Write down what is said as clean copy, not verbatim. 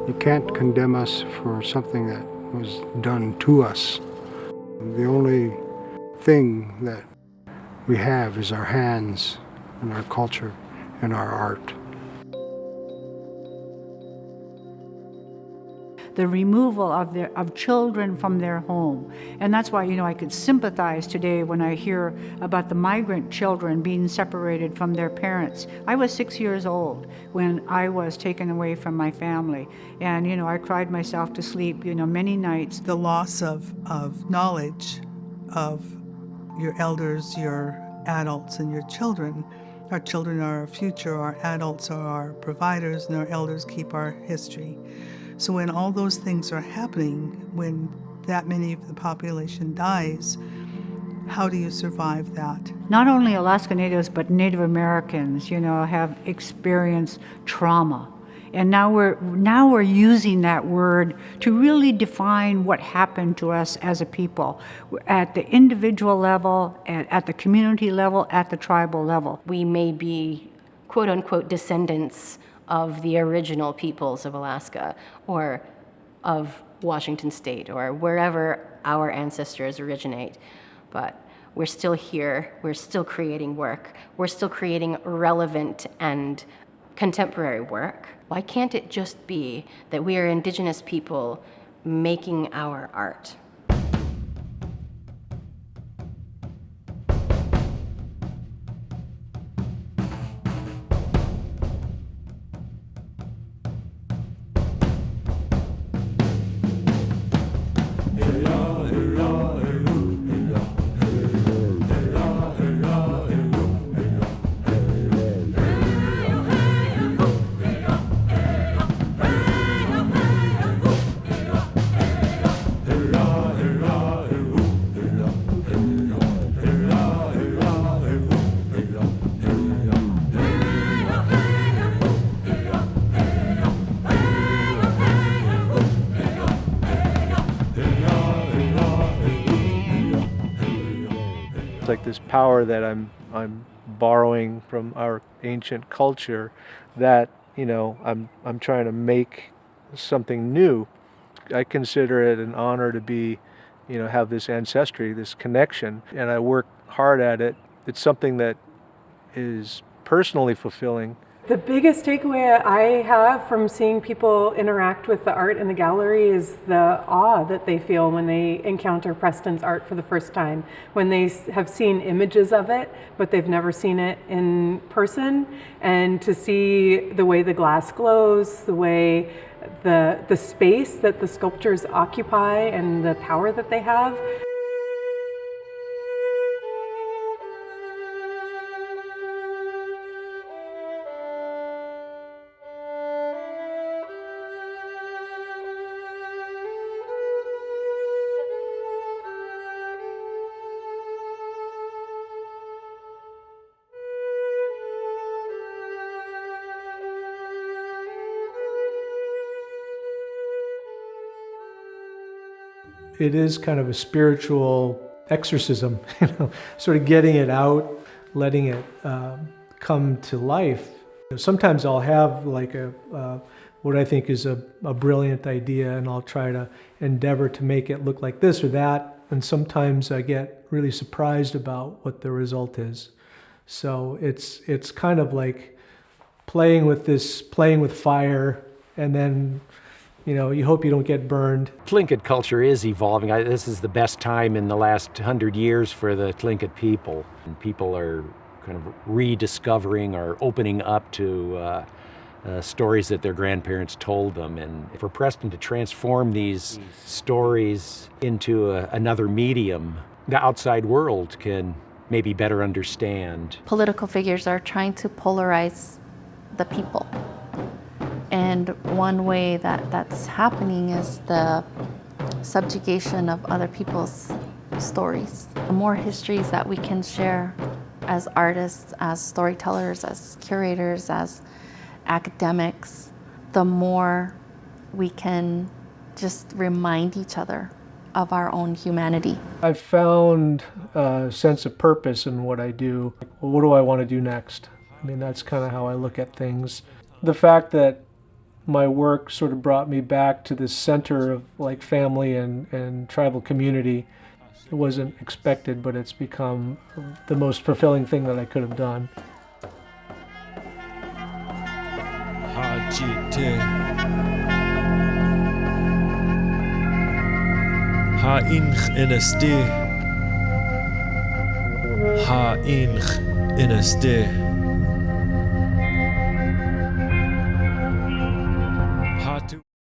You can't condemn us for something that was done to us. The only thing that we have is our hands and our culture and our art. The removal of children from their home. And that's why, I could sympathize today when I hear about the migrant children being separated from their parents. I was 6 years old when I was taken away from my family. And, I cried myself to sleep, many nights. The loss of knowledge of your elders, your adults, and your children. Our children are our future, our adults are our providers, and our elders keep our history. So when all those things are happening, when that many of the population dies, how do you survive that? Not only Alaska Natives, but Native Americans, have experienced trauma. And now we're using that word to really define what happened to us as a people, at the individual level, at the community level, at the tribal level. We may be quote unquote descendants of the original peoples of Alaska or of Washington State or wherever our ancestors originate. But we're still here, we're still creating work, we're still creating relevant and contemporary work. Why can't it just be that we are Indigenous people making our art? Like this power that I'm borrowing from our ancient culture, that I'm trying to make something new. I consider it an honor to be, have this ancestry, this connection, and I work hard at it. It's something that is personally fulfilling. The biggest takeaway I have from seeing people interact with the art in the gallery is the awe that they feel when they encounter Preston's art for the first time, when they have seen images of it, but they've never seen it in person, and to see the way the glass glows, the way the space that the sculptures occupy and the power that they have. It is kind of a spiritual exorcism, sort of getting it out, letting it come to life. Sometimes I'll have like what I think is a brilliant idea, and I'll try to endeavor to make it look like this or that, and sometimes I get really surprised about what the result is. So it's kind of like playing with fire, and then you hope you don't get burned. Tlingit culture is evolving. This is the best time in the last 100 years for the Tlingit people. And people are kind of rediscovering or opening up to stories that their grandparents told them. And for Preston to transform these stories into another medium, the outside world can maybe better understand. Political figures are trying to polarize the people. And one way that's happening is the subjugation of other people's stories. The more histories that we can share as artists, as storytellers, as curators, as academics, the more we can just remind each other of our own humanity. I've found a sense of purpose in what I do. Well, what do I want to do next? I mean, that's kind of how I look at things. The fact that my work sort of brought me back to the center of like family and tribal community, it wasn't expected, but it's become the most fulfilling thing that I could have done. Ha-inch in a ste.